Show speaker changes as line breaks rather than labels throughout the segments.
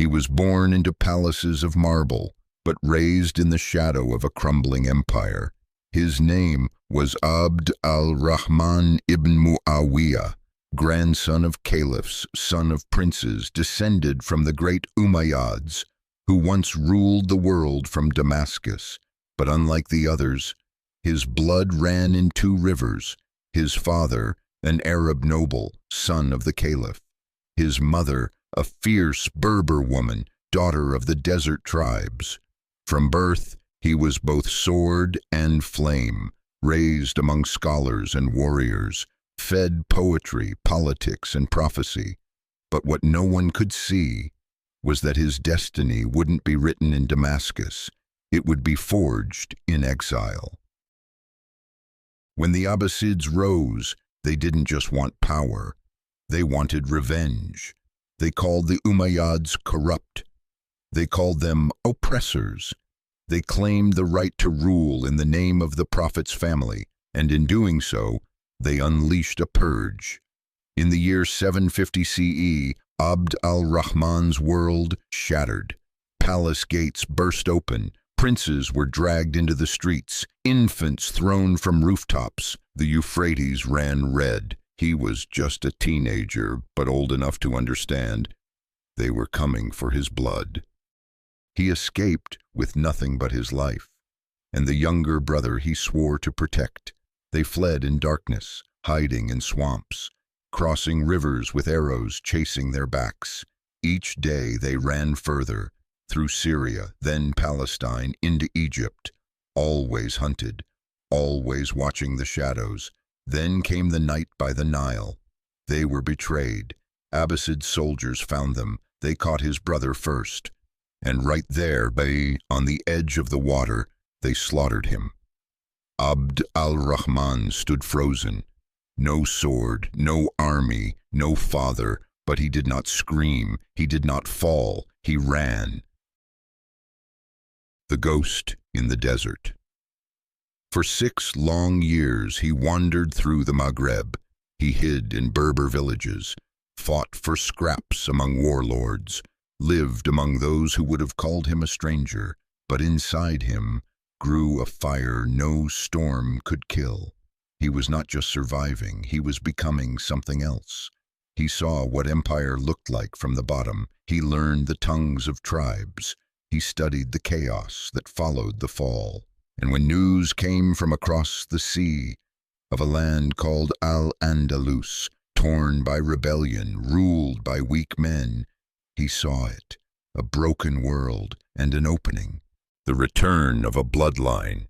He was born into palaces of marble, but raised in the shadow of a crumbling empire. His name was al-Rahman ibn Muawiyah, grandson of caliphs, son of princes, descended from the great Umayyads, who once ruled the world from Damascus. But unlike the others, his blood ran in two rivers: his father, an Arab noble, son of the caliph; his mother, a fierce Berber woman, daughter of the desert tribes. From birth, he was both sword and flame, raised among scholars and warriors, fed poetry, politics, and prophecy. But what no one could see was that his destiny wouldn't be written in Damascus. It would be forged in exile. When the Abbasids rose, they didn't just want power. They wanted revenge. They called the Umayyads corrupt. They called them oppressors. They claimed the right to rule in the name of the Prophet's family, and in doing so, they unleashed a purge. In the year 750 CE, Abd al-Rahman's world shattered. Palace gates burst open. Princes were dragged into the streets. Infants thrown from rooftops. The Euphrates ran red. He was just a teenager, but old enough to understand. They were coming for his blood. He escaped with nothing but his life, and the younger brother he swore to protect. They fled in darkness, hiding in swamps, crossing rivers with arrows chasing their backs. Each day they ran further, through Syria, then Palestine, into Egypt, always hunted, always watching the shadows. Then came the night by the Nile. They were betrayed. Abbasid soldiers found them. They caught his brother first, and right there, on the edge of the water, they slaughtered him. Abd al-Rahman stood frozen. No sword, no army, no father, but he did not scream, he did not fall, he ran. The ghost in the desert. For 6 long years he wandered through the Maghreb. He hid in Berber villages, fought for scraps among warlords, lived among those who would have called him a stranger, but inside him grew a fire no storm could kill. He was not just surviving, he was becoming something else. He saw what empire looked like from the bottom. He learned the tongues of tribes. He studied the chaos that followed the fall. And when news came from across the sea of a land called Al-Andalus, torn by rebellion, ruled by weak men, he saw it, a broken world and an opening, the return of a bloodline.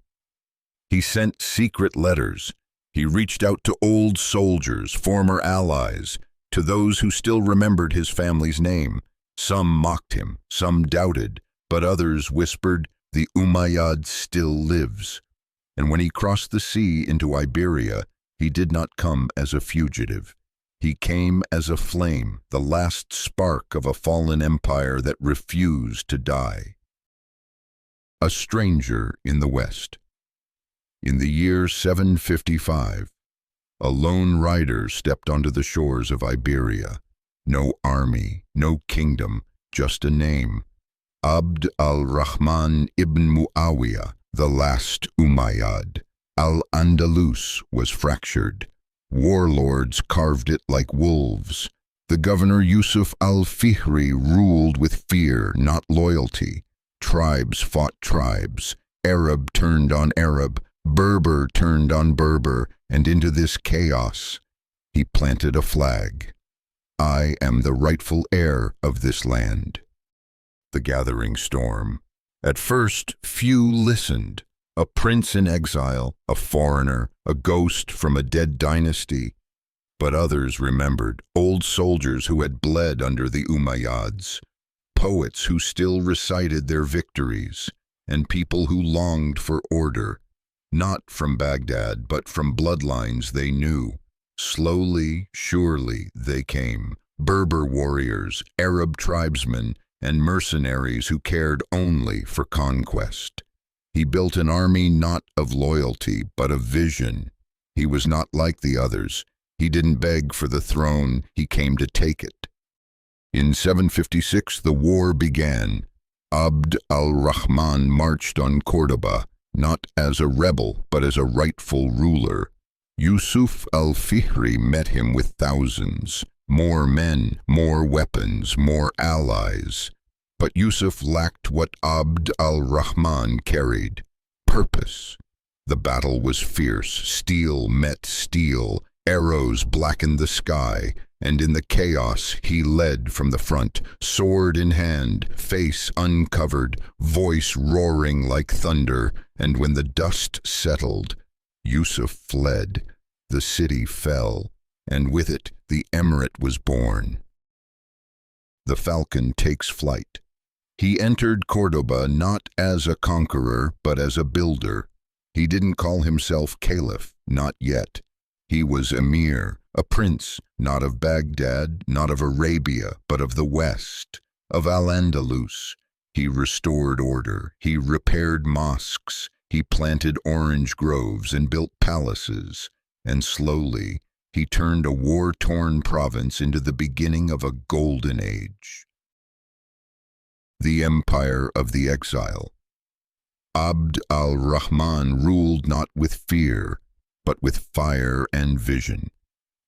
He sent secret letters. He reached out to old soldiers, former allies, to those who still remembered his family's name. Some mocked him, some doubted, but others whispered, "The Umayyad still lives." And when he crossed the sea into Iberia, he did not come as a fugitive. He came as a flame, the last spark of a fallen empire that refused to die. A stranger in the West. In the year 755, a lone rider stepped onto the shores of Iberia. No army, no kingdom, just a name. Abd al-Rahman ibn Muawiyah, the last Umayyad. Al-Andalus was fractured. Warlords carved it like wolves. The governor Yusuf al-Fihri ruled with fear, not loyalty. Tribes fought tribes. Arab turned on Arab. Berber turned on Berber. And into this chaos, he planted a flag. "I am the rightful heir of this land." The gathering storm. At first, few listened. A prince in exile, a foreigner, a ghost from a dead dynasty. But others remembered, old soldiers who had bled under the Umayyads, poets who still recited their victories, and people who longed for order, not from Baghdad, but from bloodlines they knew. Slowly, surely, they came, Berber warriors, Arab tribesmen, and mercenaries who cared only for conquest. He built an army not of loyalty, but of vision. He was not like the others. He didn't beg for the throne, he came to take it. In 756 the war began. Abd al-Rahman marched on Cordoba, not as a rebel, but as a rightful ruler. Yusuf al-Fihri met him with thousands, more men, more weapons, more allies. But Yusuf lacked what Abd al-Rahman carried: purpose. The battle was fierce, steel met steel, arrows blackened the sky, and in the chaos he led from the front, sword in hand, face uncovered, voice roaring like thunder, and when the dust settled, Yusuf fled, the city fell, and with it the emirate was born. The falcon takes flight. He entered Cordoba not as a conqueror, but as a builder. He didn't call himself caliph, not yet. He was emir, a prince, not of Baghdad, not of Arabia, but of the West, of Al-Andalus. He restored order, he repaired mosques, he planted orange groves and built palaces, and slowly he turned a war-torn province into the beginning of a golden age. The Empire of the Exile. Abd al-Rahman ruled not with fear, but with fire and vision.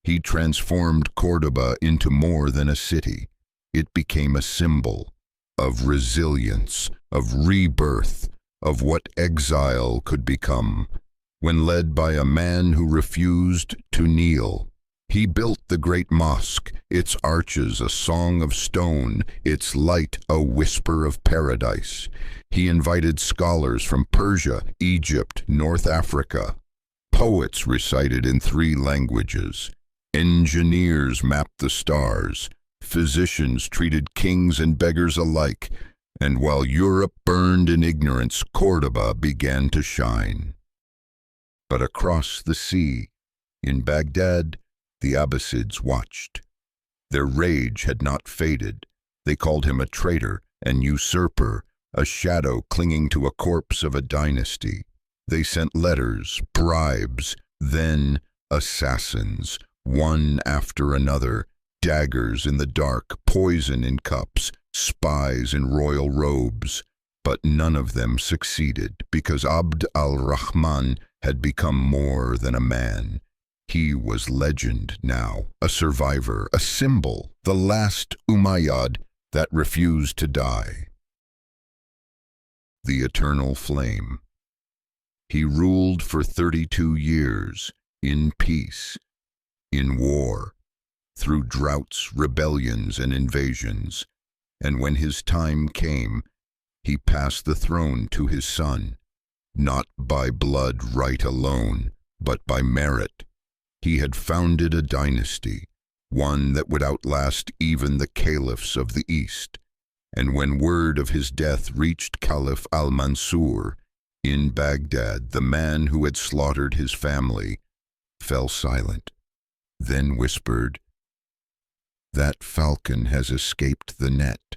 He transformed Cordoba into more than a city. It became a symbol of resilience, of rebirth, of what exile could become. When led by a man who refused to kneel, he built the great mosque, its arches a song of stone, its light a whisper of paradise. He invited scholars from Persia, Egypt, North Africa. Poets recited in 3 languages. Engineers mapped the stars. Physicians treated kings and beggars alike. And while Europe burned in ignorance, Cordoba began to shine. But across the sea, in Baghdad, the Abbasids watched. Their rage had not faded. They called him a traitor, an usurper, a shadow clinging to a corpse of a dynasty. They sent letters, bribes, then assassins, one after another, daggers in the dark, poison in cups, spies in royal robes. But none of them succeeded, because Abd al-Rahman had become more than a man. He was legend now, a survivor, a symbol, the last Umayyad that refused to die. The eternal flame. He ruled for 32 years, in peace, in war, through droughts, rebellions, and invasions. And when his time came, he passed the throne to his son, not by blood right alone, but by merit. He had founded a dynasty, one that would outlast even the caliphs of the East. And when word of his death reached Caliph al-Mansur in Baghdad, the man who had slaughtered his family fell silent, then whispered, "That falcon has escaped the net."